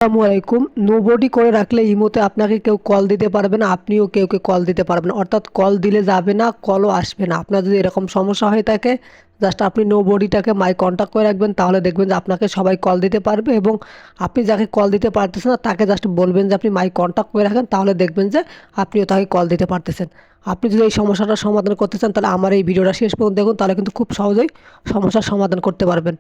আসসালামু আলাইকুম। নোবডি করে রাখলে ইমোতে আপনাকে কেউ কল দিতে পারবে না, আপনিও কেউকে কল দিতে পারবেন না। অর্থাৎ কল দিলে যাবে না, কলও আসবে না। আপনার যদি এরকম সমস্যা হয়ে থাকে, জাস্ট আপনি নোবডিটাকে মাই কন্টাক্ট করে রাখবেন, তাহলে দেখবেন যে আপনাকে সবাই কল দিতে পারবে। এবং আপনি যাকে কল দিতে পারতেছেন না তাকে জাস্ট বলবেন যে আপনি মাই কন্টাক্ট করে রাখেন, তাহলে দেখবেন যে আপনিও তাকে কল দিতে পারতেছেন। আপনি যদি এই সমস্যাটার সমাধান করতে চান, তাহলে আমার এই ভিডিওটা শেষ পর্যন্ত দেখুন, তাহলে কিন্তু খুব সহজেই সমস্যার সমাধান করতে পারবেন।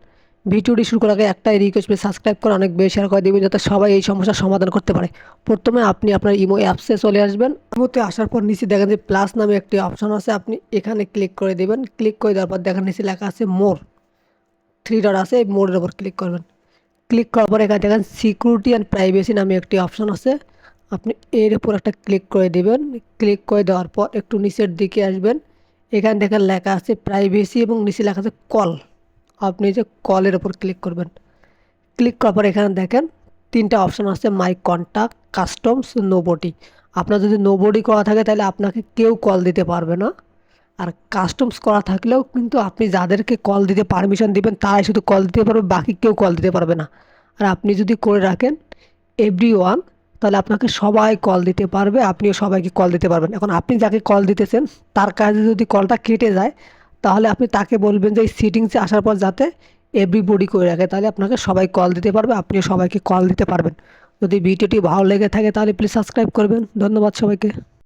ভিডিওটি শুরু করার আগে একটাই রিকোয়েস্ট, প্লিজ সাবস্ক্রাইব করে অনেক বেশি শেয়ার করে দিবেন, যাতে সবাই এই সমস্যার সমাধান করতে পারে। প্রথমে আপনি আপনার ইমো অ্যাপসে চলে আসবেন। ইমোতে আসার পর নিচে দেখেন যে প্লাস নামে একটি অপশন আছে, আপনি এখানে ক্লিক করে দিবেন। ক্লিক করে দেওয়ার পর দেখেন নিচে লেখা আছে মোর, থ্রি ডট আছে, এই মোরের উপর ক্লিক করবেন। ক্লিক করার পর এখানে দেখেন সিকিউরিটি অ্যান্ড প্রাইভেসি নামে একটি অপশন আছে, আপনি এর উপর একটা ক্লিক করে দিবেন। ক্লিক করে দেওয়ার পর একটু নিচের দিকে আসবেন, এখানে দেখেন লেখা আছে প্রাইভেসি এবং নিচে লেখা আছে কল। আপনি যে কলের উপর ক্লিক করবেন। ক্লিক করার পর এখানে দেখেন তিনটা অপশন আছে, মাই কন্ট্যাক্ট, কাস্টমস, নোবডি। আপনার যদি নোবডি করা থাকে তাহলে আপনাকে কেউ কল দিতে পারবে না। আর কাস্টমস করা থাকলেও কিন্তু আপনি যাদেরকে কল দিতে পারমিশন দিবেন তারাই শুধু কল দিতে পারবে, বাকি কেউ কল দিতে পারবে না। আর আপনি যদি করে রাখেন এভরি ওয়ান, তাহলে আপনাকে সবাই কল দিতে পারবে, আপনিও সবাইকে কল দিতে পারবেন। এখন আপনি যাকে কল দিতেছেন তার কাছে যদি কলটা কেটে যায়, তাহলে আপনি তাকে বলবেন যে এই সিটিংসে আসার পর যাতে এভরিবডি করে রাখে, তাহলে আপনাকে সবাই কল দিতে পারবে, আপনিও সবাইকে কল দিতে পারবেন। যদি ভিডিওটি ভালো লেগে থাকে তাহলে প্লিজ সাবস্ক্রাইব করবেন। ধন্যবাদ সবাইকে।